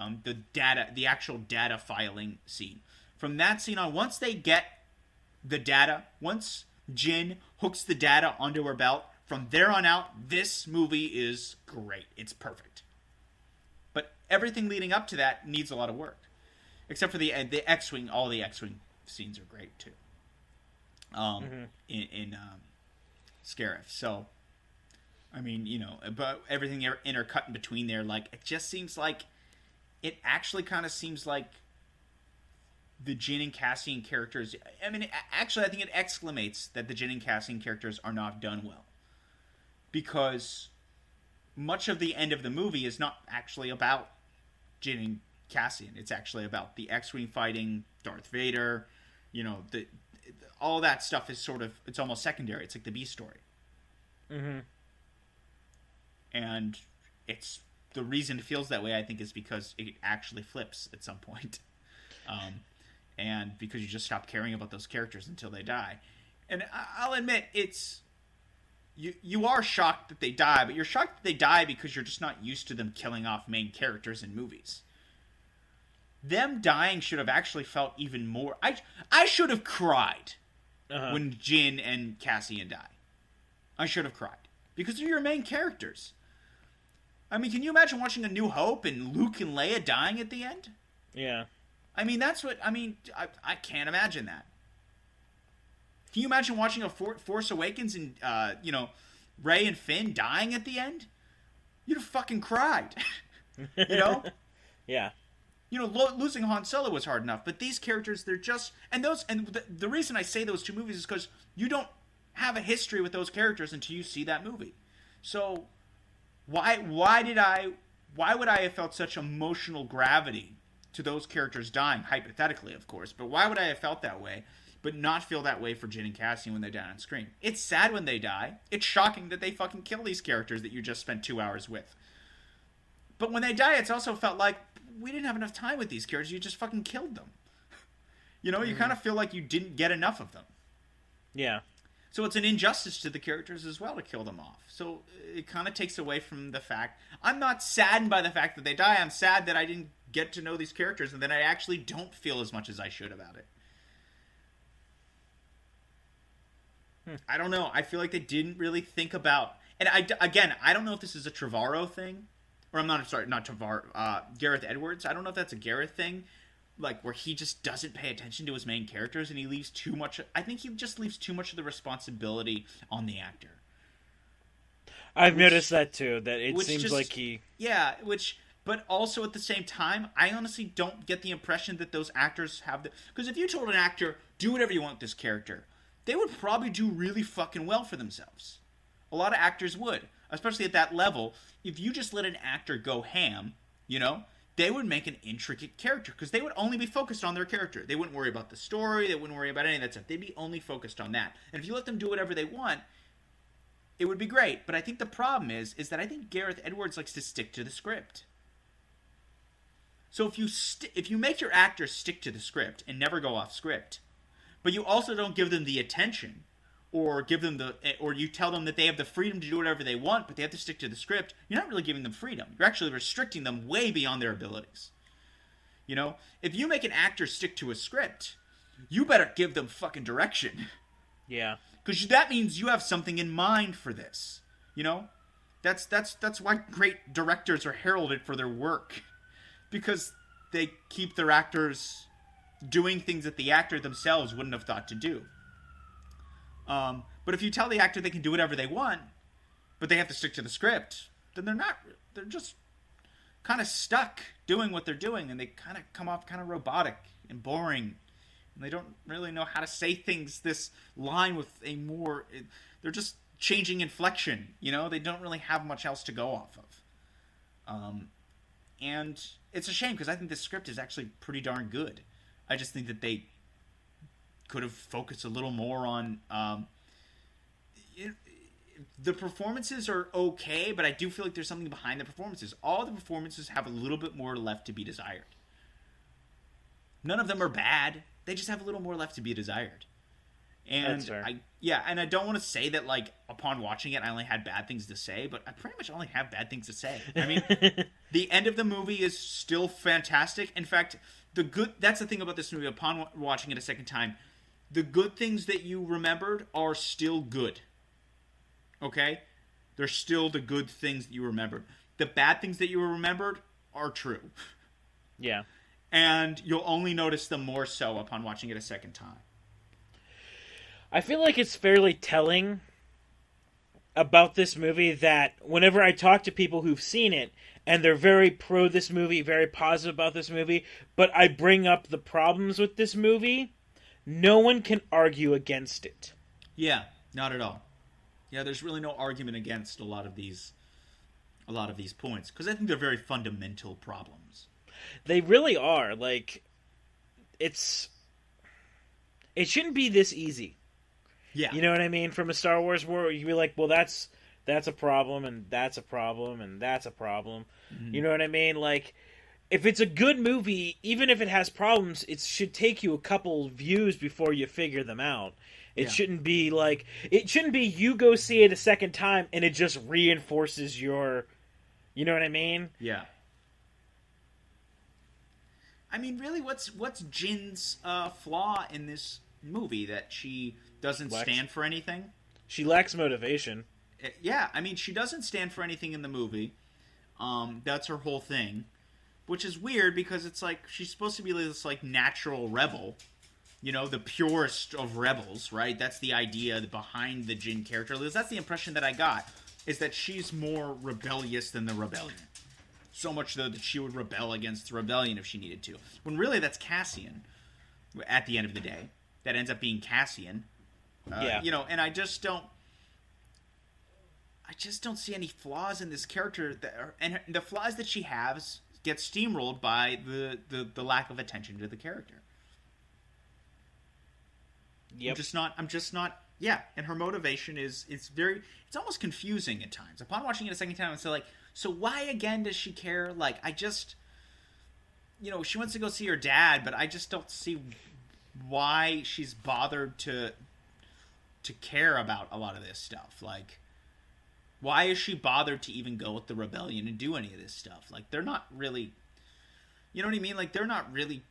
data, the actual data filing scene. From that scene on, once they get the data, once Jin hooks the data onto her belt, from there on out, this movie is great. It's perfect. But everything leading up to that needs a lot of work. Except for the X-Wing. All the X-Wing scenes are great, too. In Scarif. So, I mean, you know, but everything intercut in between there, like, it just seems like, it actually kind of seems like the Jin and Cassian characters, I mean, actually, I think it exclamates that the Jin and Cassian characters are not done well. Because much of the end of the movie is not actually about Jin and Cassian. It's actually about the X-Wing fighting, Darth Vader, you know, all that stuff is sort of, it's almost secondary. It's like the B story. Mm-hmm. And it's, the reason it feels that way, I think, is because it actually flips at some point. And because you just stop caring about those characters until they die. And I'll admit, it's, you are shocked that they die, but you're shocked that they die because you're just not used to them killing off main characters in movies. Them dying should have actually felt even more... I should have cried when Jin and Cassian die. I should have cried. Because they're your main characters. I mean, can you imagine watching A New Hope and Luke and Leia dying at the end? Yeah. I mean, that's what... I mean, I can't imagine that. Can you imagine watching a Force Awakens and, you know, Rey and Finn dying at the end? You'd have fucking cried. You know? Yeah. You know, losing Han Solo was hard enough, but these characters, they're just... And the reason I say those two movies is because you don't have a history with those characters until you see that movie. So, why would I have felt such emotional gravity to those characters dying? Hypothetically, of course. But why would I have felt that way, but not feel that way for Jyn and Cassian when they die on screen? It's sad when they die. It's shocking that they fucking kill these characters that you just spent 2 hours with. But when they die, it's also felt like we didn't have enough time with these characters. You just fucking killed them. You know, you kind of feel like you didn't get enough of them. Yeah. So it's an injustice to the characters as well to kill them off. So it kind of takes away from the fact... I'm not saddened by the fact that they die. I'm sad that I didn't get to know these characters and that I actually don't feel as much as I should about it. I don't know. I feel like they didn't really think about... And I don't know if this is a Trevorrow thing. Or not Trevorrow. Gareth Edwards. I don't know if that's a Gareth thing. Like, where he just doesn't pay attention to his main characters and he leaves too much... I think he just leaves too much of the responsibility on the actor. I've noticed that too, that it seems like he... Yeah, but also at the same time, I honestly don't get the impression that those actors have the... Because if you told an actor, do whatever you want with this character, they would probably do really fucking well for themselves. A lot of actors would, especially at that level. If you just let an actor go ham, you know, they would make an intricate character because they would only be focused on their character. They wouldn't worry about the story. They wouldn't worry about any of that stuff. They'd be only focused on that. And if you let them do whatever they want, it would be great. But I think the problem is that I think Gareth Edwards likes to stick to the script. So if you make your actors stick to the script and never go off script, but you also don't give them the attention, or you tell them that they have the freedom to do whatever they want, but they have to stick to the script, you're not really giving them freedom. You're actually restricting them way beyond their abilities. You know, if you make an actor stick to a script, you better give them fucking direction. Yeah. Because that means you have something in mind for this. You know? That's why great directors are heralded for their work. Because they keep their actors doing things that the actor themselves wouldn't have thought to do. But if you tell the actor they can do whatever they want, but they have to stick to the script, then they're just kind of stuck doing what they're doing, and they kind of come off kind of robotic and boring. And they don't really know how to say things this line with they're just changing inflection, you know? They don't really have much else to go off of. And it's a shame because I think the script is actually pretty darn good. I just think that they could have focused a little more on... the performances are okay, but I do feel like there's something behind the performances. All the performances have a little bit more left to be desired. None of them are bad. They just have a little more left to be desired. And That's fair. And I don't want to say that, like, upon watching it, I only had bad things to say, but I pretty much only have bad things to say. I mean, the end of the movie is still fantastic. In fact, that's the thing about this movie. Upon watching it a second time, the good things that you remembered are still good. Okay? They're still the good things that you remembered. The bad things that you remembered are true. Yeah. And you'll only notice them more so upon watching it a second time. I feel like it's fairly telling about this movie that whenever I talk to people who've seen it, and they're very pro this movie, very positive about this movie, but I bring up the problems with this movie, no one can argue against it. Yeah, not at all. Yeah, there's really no argument against a lot of these points, because I think they're very fundamental problems. They really are. Like, it shouldn't be this easy. Yeah. You know what I mean? From a Star Wars world, you'd be like, well, that's a problem, and that's a problem, and that's a problem. Mm-hmm. You know what I mean? Like, if it's a good movie, even if it has problems, it should take you a couple views before you figure them out. It shouldn't be like... It shouldn't be you go see it a second time, and it just reinforces your... You know what I mean? Yeah. I mean, really, what's Jyn's flaw in this movie? That she doesn't stand for anything? She lacks motivation. Yeah, I mean, she doesn't stand for anything in the movie. That's her whole thing. which is weird because it's like she's supposed to be this like natural rebel, you know, the purest of rebels, right? That's the idea behind the Jin character. That's the impression that I got, is that she's more rebellious than the rebellion. So much though that she would rebel against the rebellion if she needed to. When really that's Cassian. At the end of the day, that ends up being Cassian. You know, and I just don't see any flaws in this character, and the flaws that she has get steamrolled by the lack of attention to the character. Yep. I'm just not. Yeah, and her motivation is it's almost confusing at times. Upon watching it a second time, I'm still like, so why again does she care? Like, I just, you know, she wants to go see her dad, but I just don't see why she's bothered to care about a lot of this stuff. Like, why is she bothered to even go with the rebellion and do any of this stuff? Like, they're not really, you know what I mean? Like, they're not really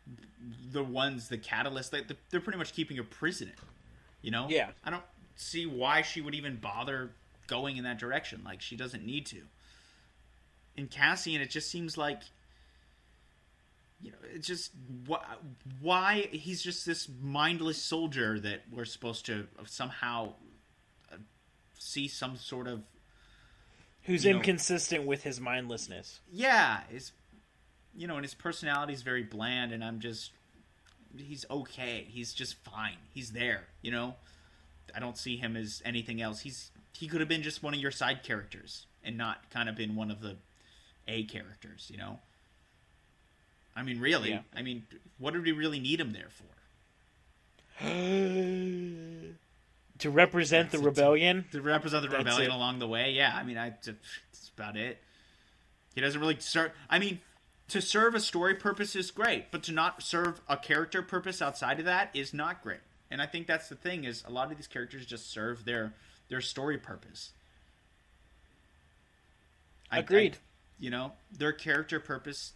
the ones, the catalyst. Like, they're pretty much keeping her prisoner, you know? Yeah. I don't see why she would even bother going in that direction. Like, she doesn't need to. In Cassian, it just seems like, you know, it's just why he's just this mindless soldier that we're supposed to somehow see some sort of, who's inconsistent with his mindlessness. Yeah, you know, and his personality is very bland, and he's okay. He's just fine. He's there, you know? I don't see him as anything else. He could have been just one of your side characters and not kind of been one of the A characters, you know? I mean, really. Yeah. I mean, what did we really need him there for? To represent the rebellion? To represent the rebellion along the way, yeah. I mean, that's about it. He doesn't really serve... I mean, to serve a story purpose is great, but to not serve a character purpose outside of that is not great. And I think that's the thing, is a lot of these characters just serve their story purpose. Agreed. You know, their character purpose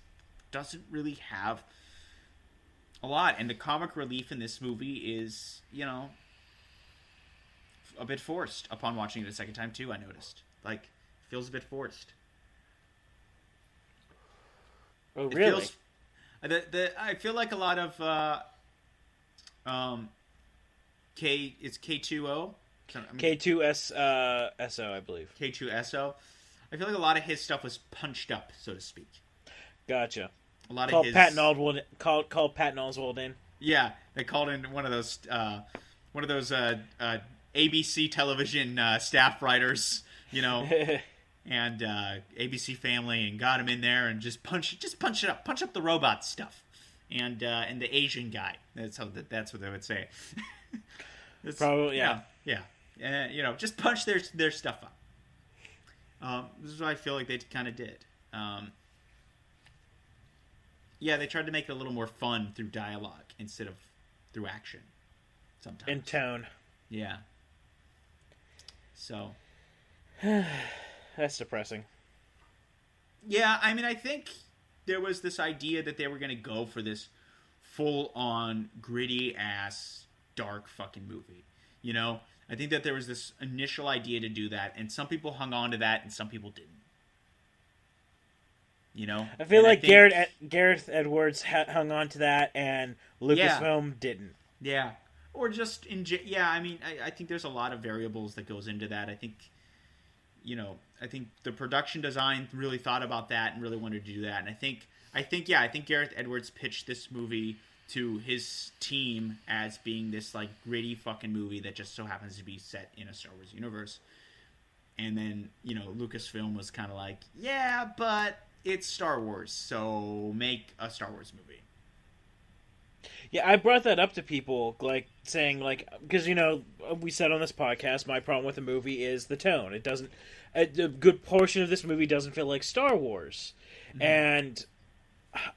doesn't really have a lot. And the comic relief in this movie is, you know, a bit forced upon watching it a second time, too, I noticed. Like, it feels a bit forced. Oh, really? I feel like a lot of it's K2O? K2SO, I believe. K2SO. I feel like a lot of his stuff was punched up, so to speak. Gotcha. A lot called of his... Called Patton Oswalt in. Yeah, they called in one of those ABC television staff writers, you know, and ABC Family, and got him in there and just punch it up, punch up the robot stuff, and the Asian guy. That's what they would say. Probably, yeah. You know, just punch their stuff up. This is what I feel like they kind of did. Yeah, they tried to make it a little more fun through dialogue instead of through action. Sometimes. In tone. Yeah. So. That's depressing. Yeah, I mean, I think there was this idea that they were going to go for this full-on, gritty-ass, dark fucking movie. You know? I think that there was this initial idea to do that, and some people hung on to that, and some people didn't. You know? I feel like Gareth Edwards hung on to that, and Lucasfilm didn't. Yeah. Or just, I mean, I think there's a lot of variables that goes into that. I think, you know, I think the production design really thought about that and really wanted to do that. And I think Gareth Edwards pitched this movie to his team as being this, like, gritty fucking movie that just so happens to be set in a Star Wars universe. And then, you know, Lucasfilm was kind of like, yeah, but it's Star Wars, so make a Star Wars movie. Yeah, I brought that up to people, like, saying, like, because, you know, we said on this podcast, my problem with the movie is the tone. It doesn't, a good portion of this movie doesn't feel like Star Wars. Mm-hmm. And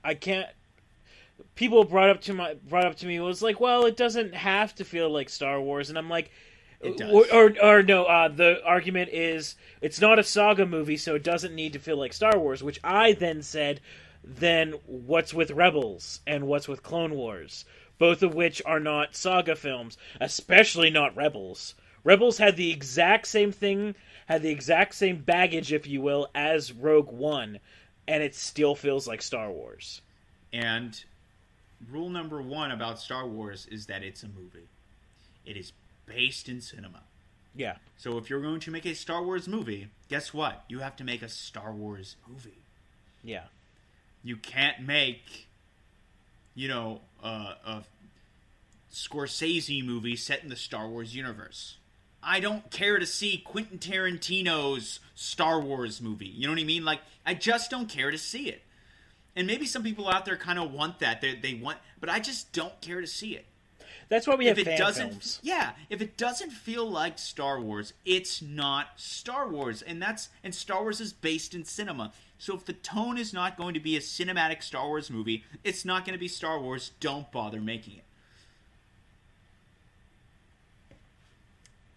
I can't, people brought up to me, was like, well, it doesn't have to feel like Star Wars. And I'm like, it does. Or no, the argument is, it's not a saga movie, so it doesn't need to feel like Star Wars, which I then said, then what's with Rebels and what's with Clone Wars? Both of which are not saga films, especially not Rebels. Rebels had the exact same thing, had the exact same baggage, if you will, as Rogue One. and it still feels like Star Wars. And rule number 1 about Star Wars is that it's a movie. It is based in cinema. Yeah. So if you're going to make a Star Wars movie, guess what? You have to make a Star Wars movie. Yeah. You can't make, a Scorsese movie set in the Star Wars universe. I don't care to see Quentin Tarantino's Star Wars movie. You know what I mean? Like, I just don't care to see it. And maybe some people out there kind of want that. They want, but I just don't care to see it. That's why we have fan films. Yeah, if it doesn't feel like Star Wars, it's not Star Wars, and Star Wars is based in cinema. So if the tone is not going to be a cinematic Star Wars movie, it's not going to be Star Wars. Don't bother making it.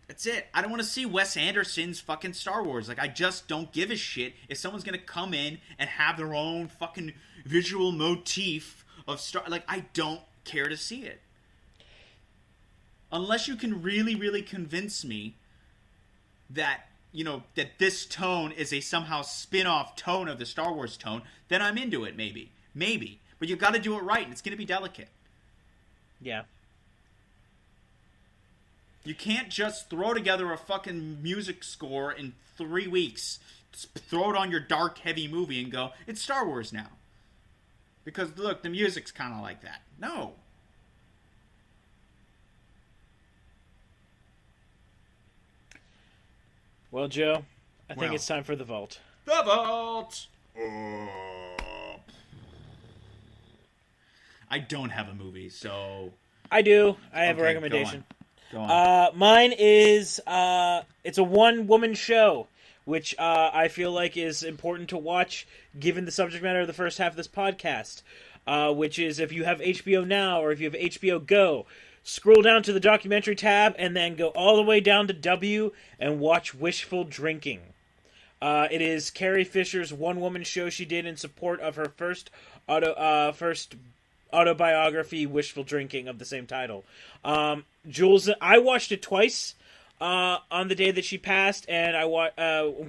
That's it. I don't want to see Wes Anderson's fucking Star Wars. Like, I just don't give a shit if someone's going to come in and have their own fucking visual motif of Star... Like, I don't care to see it. Unless you can really, really convince me that, that this tone is a somehow spin-off tone of the Star Wars tone, then I'm into it, maybe. Maybe. But you've got to do it right, and it's going to be delicate. Yeah. You can't just throw together a fucking music score in 3 weeks, throw it on your dark, heavy movie and go, it's Star Wars now. Because, look, the music's kind of like that. No. Well, Joe, I think it's time for the vault. The vault! I don't have a movie, so... I do. I have a recommendation. Go on. Mine is, it's a one-woman show, which I feel like is important to watch, given the subject matter of the first half of this podcast, which is if you have HBO Now or if you have HBO Go, scroll down to the documentary tab and then go all the way down to W and watch Wishful Drinking. It is Carrie Fisher's one-woman show she did in support of her first autobiography, Wishful Drinking, of the same title. Jules, I watched it twice on the day that she passed, and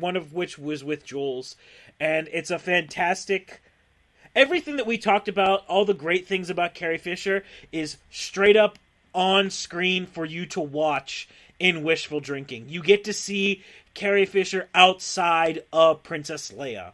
one of which was with Jules, and it's a fantastic... Everything that we talked about, all the great things about Carrie Fisher, is straight up on screen for you to watch in Wishful Drinking. You get to see Carrie Fisher outside of Princess Leia.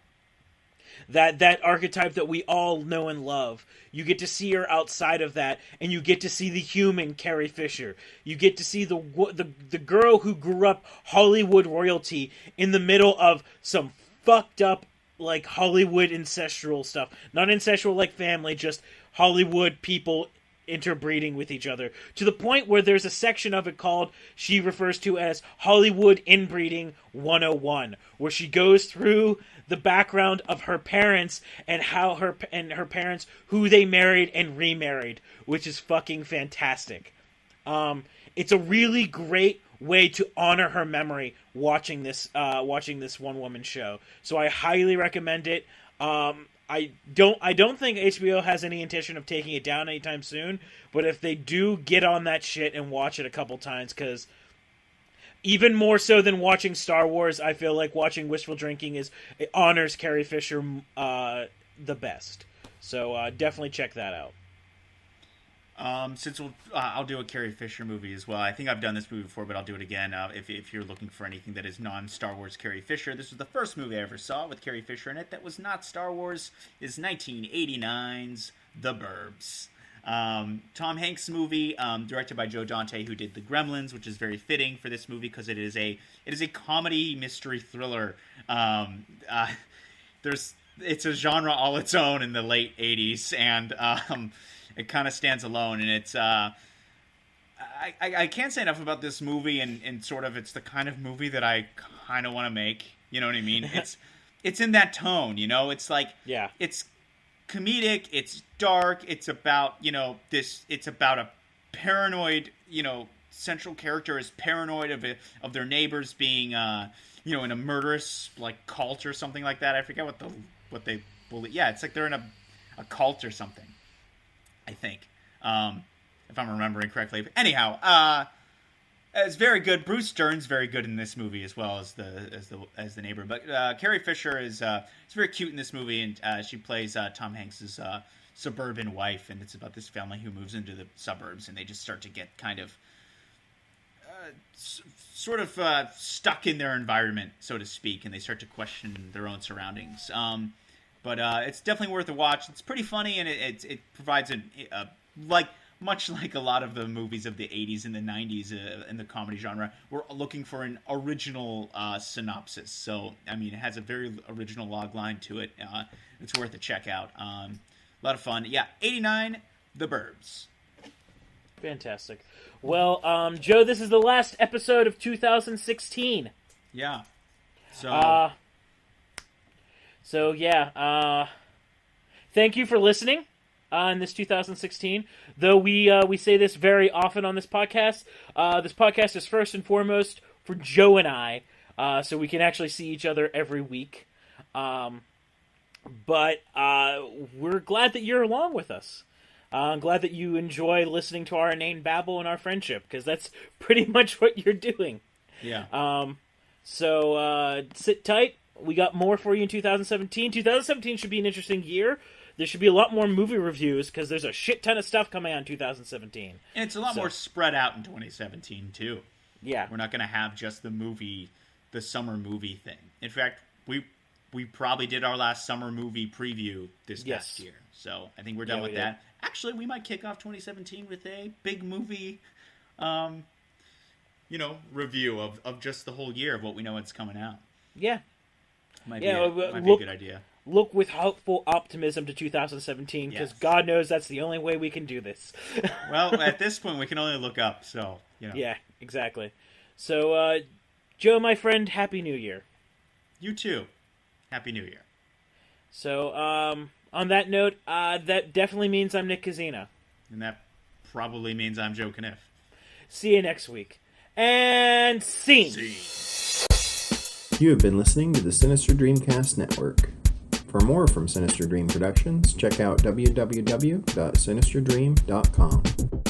That archetype that we all know and love. You get to see her outside of that, and you get to see the human Carrie Fisher. You get to see the girl who grew up Hollywood royalty in the middle of some fucked up, like, Hollywood ancestral stuff. Not ancestral like family, just Hollywood people interbreeding with each other. To the point where there's a section of it called, she refers to as Hollywood Inbreeding 101, where she goes through the background of her parents and how her parents, who they married and remarried, which is fucking fantastic. It's a really great way to honor her memory watching this one woman show. So I highly recommend it. I don't think HBO has any intention of taking it down anytime soon, but if they do, get on that shit and watch it a couple times, because even more so than watching Star Wars, I feel like watching Wishful Drinking it honors Carrie Fisher the best. So definitely check that out. Since I'll do a Carrie Fisher movie as well. I think I've done this movie before, but I'll do it again. If you're looking for anything that is non-Star Wars Carrie Fisher, this was the first movie I ever saw with Carrie Fisher in it that was not Star Wars. Is 1989's The Burbs. Tom Hanks movie, directed by Joe Dante, who did The Gremlins, which is very fitting for this movie because it is a comedy mystery thriller. It's a genre all its own in the late 80s, and it kind of stands alone, and it's I can't say enough about this movie, and sort of it's the kind of movie that I kind of want to make. You know what I mean? It's in that tone, you know. It's like, yeah, it's comedic, it's dark, it's about it's about a paranoid, central character is paranoid of their neighbors being in a murderous like cult or something like that. I forget what they believe. Yeah, it's like they're in a cult or something, I think, if I'm remembering correctly. But anyhow, It's very good. Bruce Dern's very good in this movie as well as the neighbor. But Carrie Fisher is very cute in this movie, and she plays Tom Hanks's suburban wife, and it's about this family who moves into the suburbs, and they just start to get kind of sort of stuck in their environment, so to speak, and they start to question their own surroundings. But it's definitely worth a watch. It's pretty funny, and it provides much like a lot of the movies of the 80s and the 90s in the comedy genre, we're looking for an original synopsis. So, I mean, it has a very original log line to it. It's worth a check out. A lot of fun. Yeah, 89, The Burbs. Fantastic. Well, Joe, this is the last episode of 2016. Yeah. So yeah. Thank you for listening in this 2016. Though we say this very often on this podcast is first and foremost for Joe and I, so we can actually see each other every week. But we're glad that you're along with us. I'm glad that you enjoy listening to our inane babble and our friendship, because that's pretty much what you're doing. Yeah. So sit tight. We got more for you in 2017. 2017 should be an interesting year. There should be a lot more movie reviews, because there's a shit ton of stuff coming out in 2017. And it's a lot more spread out in 2017, too. Yeah. We're not going to have just the summer movie thing. In fact, we probably did our last summer movie preview this past year. So I think we're done with that. Actually, we might kick off 2017 with a big movie, review of just the whole year of what we know it's coming out. Yeah. Might be a good idea. Look with hopeful optimism to 2017, because God knows that's the only way we can do this. Well, at this point, we can only look up, so, Yeah, exactly. So, Joe, my friend, Happy New Year. You too. Happy New Year. So, on that note, that definitely means I'm Nick Casino. And that probably means I'm Joe Conniff. See you next week. And scene! You have been listening to the Sinister Dreamcast Network. For more from Sinister Dream Productions, check out www.sinisterdream.com.